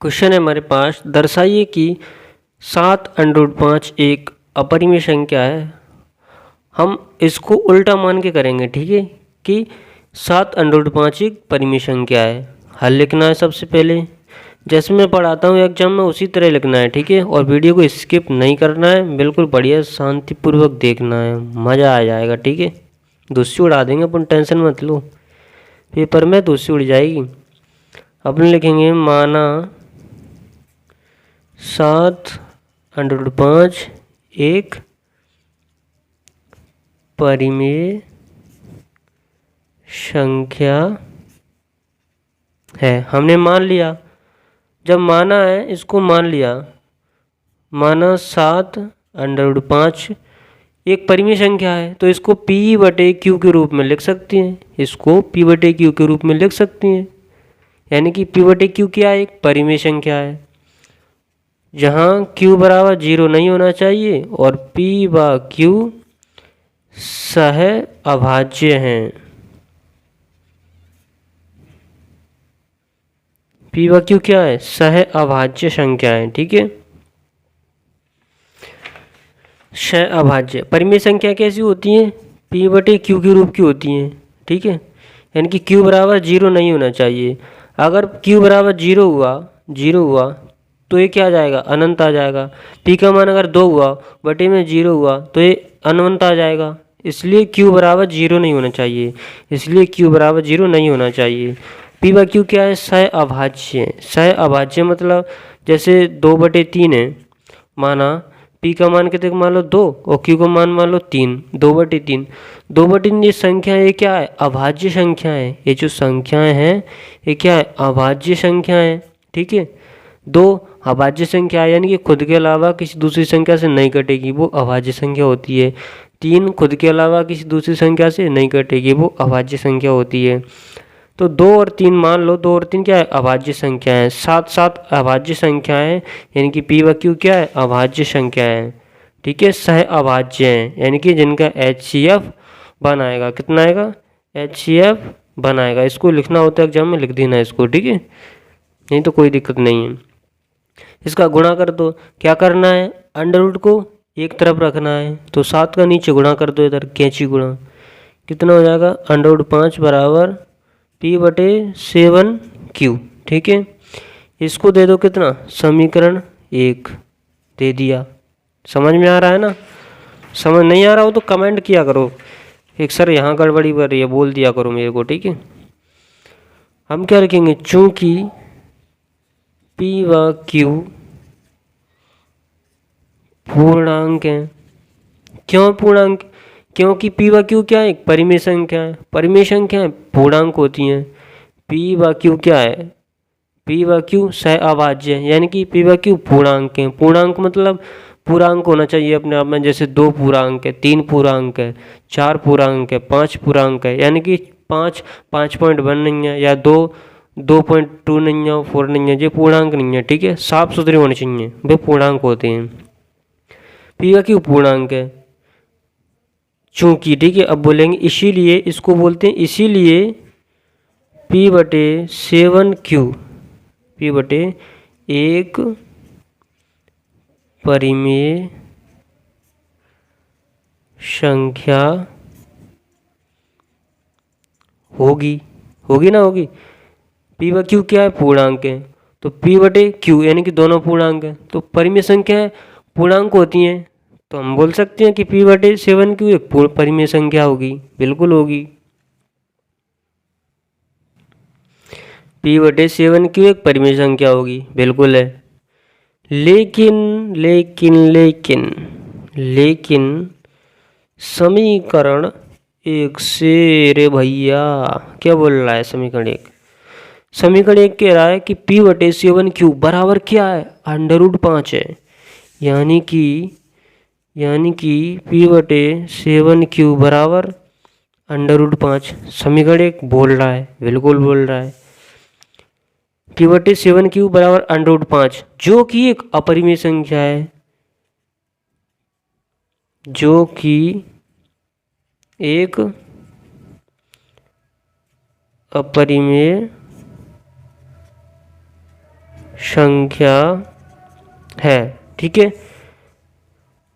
Question है हमारे पास, दर्शाइए कि 7√5 एक अपरिमेय संख्या है। हम इसको उल्टा मान के करेंगे, ठीक है, कि 7√5 एक परिमेय संख्या है। हल लिखना है सबसे पहले, जैसे मैं पढ़ाता हूँ एग्जाम में उसी तरह लिखना है, ठीक है। और वीडियो को स्किप नहीं करना है, बिल्कुल बढ़िया शांतिपूर्वक देखना है, मज़ा आ जाएगा, ठीक है। दूसरी उड़ा देंगे अपन, टेंशन मत लो, पेपर में दूसरी उड़ जाएगी। अपन लिखेंगे माना 7√5 एक परिमेय संख्या है। हमने मान लिया, जब माना है इसको मान लिया, माना 7√5 एक परिमेय संख्या है, तो इसको P/Q के रूप में लिख सकते हैं। इसको P/Q के रूप में लिख सकते हैं, यानी कि P/Q क्या है, एक परिमेय संख्या है जहाँ Q बराबर 0 नहीं होना चाहिए और P/Q सह अभाज्य हैं। P/Q क्या है, सह अभाज्य संख्या है, ठीक है। सह अभाज्य परिमेय संख्या कैसी होती है, P/Q के रूप की होती हैं, ठीक है। यानी कि Q बराबर 0 नहीं होना चाहिए। अगर Q बराबर 0 हुआ तो ये क्या आ जाएगा, अनंत आ जाएगा। P का मान अगर 2 हुआ बटे में 0 हुआ तो ये अनंत आ जाएगा। इसलिए Q बराबर 0 नहीं होना चाहिए, इसलिए Q बराबर 0 नहीं होना चाहिए। P/Q क्या है, सह अभाज्य। सह अभाज्य मतलब जैसे 2/3 है, माना P का मान कितने मान लो 2 और Q का मान लो 3, 2/3। 2/3 ये संख्या ये क्या है, अभाज्य संख्या है। ये जो संख्याएं हैं ये क्या है, अभाज्य संख्या है, ठीक है। दो अभाज्य संख्या यानी कि खुद के अलावा किसी दूसरी संख्या से नहीं कटेगी, वो अभाज्य संख्या होती है। 3 खुद के अलावा किसी दूसरी संख्या से नहीं कटेगी, वो अभाज्य संख्या होती है। तो 2 और 3 मान लो, 2 और 3 क्या है, अभाज्य संख्या है। 7 अभाज्य संख्या है, यानी कि P/Q क्या है, अभाज्य संख्या है, ठीक है। सह अभाज्य है यानी कि जिनका HCF बनाएगा, कितना आएगा, HCF बनाएगा। इसको लिखना होता है एग्जाम में, लिख देना इसको, ठीक है, नहीं तो कोई दिक्कत नहीं है। इसका गुणा कर दो, क्या करना है, अंडर रूट को एक तरफ रखना है, तो 7 का नीचे गुणा कर दो, इधर कैंची गुणा, कितना हो जाएगा, √5 बराबर P/7Q, ठीक है। इसको दे दो कितना, समीकरण 1 दे दिया। समझ में आ रहा है ना, समझ नहीं आ रहा हो तो कमेंट किया करो, एक सर यहाँ गड़बड़ी कर रही है बोल दिया करो मेरे को, ठीक है। हम क्या रखेंगे, चूंकि P/Q पूर्णांक है। क्यों पूर्णांक, क्योंकि P/Q क्या है, एक परिमेय संख्या है। परिमेय संख्या पूर्णांक होती हैं। P/Q क्या है, P/Q सह अभाज्य है, यानी कि P/Q पूर्णांक है। पूर्णांक मतलब पूर्णांक होना चाहिए अपने आप में, जैसे 2 पूर्णांक है, 3 पूर्णांक है, 4 पूर्णांक है, 5 पूर्णांक है, यानी कि 5.1 नहीं है, या 2.2 नहीं है, 4 नहीं है, ये पूर्णांक नहीं है, ठीक है। साफ सुथरे होने चाहिए, वे पूर्णांक होते हैं। P/Q पूर्णांक है चूंकि, ठीक है। अब बोलेंगे इसीलिए, इसको बोलते हैं इसीलिए P/7Q, P/एक परिमेय संख्या होगी, होगी ना होगी। P/Q क्या है, पूर्णांक है, तो P/Q यानी कि दोनों पूर्णांक है, तो परिमेय संख्या पूर्णांक होती हैं, तो हम बोल सकते हैं कि P/7Q एक परिमेय संख्या होगी, बिल्कुल होगी। P/7Q एक परिमेय संख्या होगी, बिल्कुल है। लेकिन लेकिन लेकिन लेकिन समीकरण 1 से, रे भैया क्या बोल रहा है समीकरण 1, समीकरण 1 कह रहा है कि P/7Q बराबर क्या है, √5 है, यानी कि P/7Q बराबर √5। समीकरण 1 बोल रहा है, बिल्कुल बोल रहा है। P/7Q बराबर √5, जो कि एक अपरिमेय संख्या है, जो कि एक अपरिमेय संख्या है। ठीक है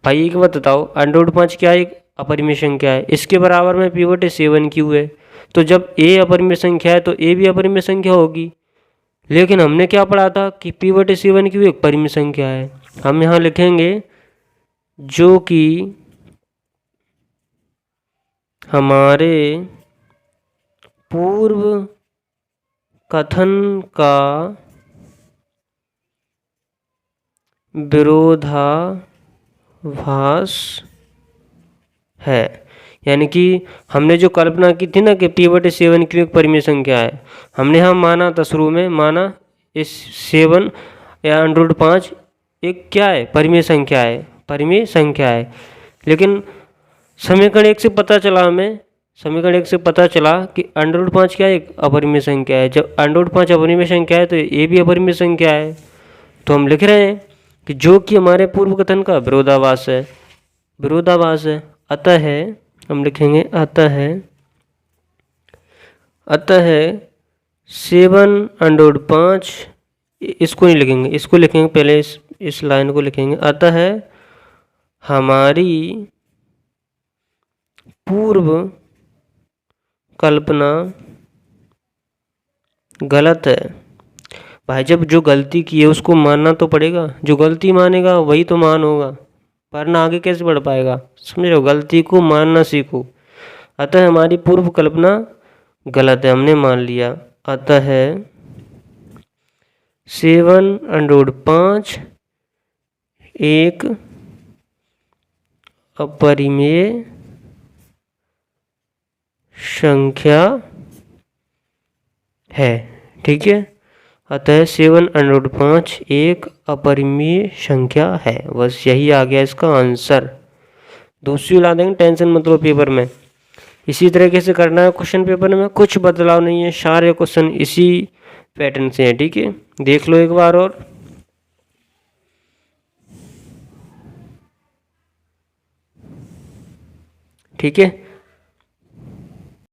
भाई, एक बात बताओ, √5 क्या एक अपरिमेय संख्या है, इसके बराबर में P/7Q है। तो जब A अपरिमेय संख्या है तो A भी अपरिमेय संख्या होगी। लेकिन हमने क्या पढ़ा था कि P/7Q एक परिमेय संख्या है। हम यहाँ लिखेंगे जो कि हमारे पूर्व कथन का विरोधाभास है। यानी कि हमने जो कल्पना की थी ना कि P/7Q एक परिमेय संख्या है, हमने यहाँ माना था, शुरू में माना इस 7 या √5 एक क्या है, परिमेय संख्या है, परिमेय संख्या है। लेकिन समीकरण 1 से पता चला हमें, समीकरण 1 से पता चला कि √5 क्या एक अपरिमेय संख्या है। जब √5 अपरिमेय संख्या है तो ये भी अपरिमेय संख्या है। तो हम लिख रहे हैं कि जो कि हमारे पूर्व कथन का विरोधाभास है, विरोधाभास है। अतः है, हम लिखेंगे अतः 7 √5, इसको नहीं लिखेंगे, इसको लिखेंगे पहले, इस लाइन को लिखेंगे। अतः हमारी पूर्व कल्पना गलत है। भाई जब जो गलती की है उसको मानना तो पड़ेगा, जो गलती मानेगा वही तो मान होगा, वरना आगे कैसे बढ़ पाएगा। समझ रहे हो, गलती को मानना सीखो। अतः हमारी पूर्व कल्पना गलत है, हमने मान लिया। अतः 7 √5 एक अपरिमेय संख्या है। ठीक है, अतः 7 √5 एक अपरिमेय संख्या है। बस यही आ गया इसका आंसर। दूसरी ला देंगे, टेंशन मत लो पेपर में। इसी तरीके से करना है क्वेश्चन पेपर में, कुछ बदलाव नहीं है, सारे क्वेश्चन इसी पैटर्न से हैं। ठीक है, देख लो एक बार और। ठीक है।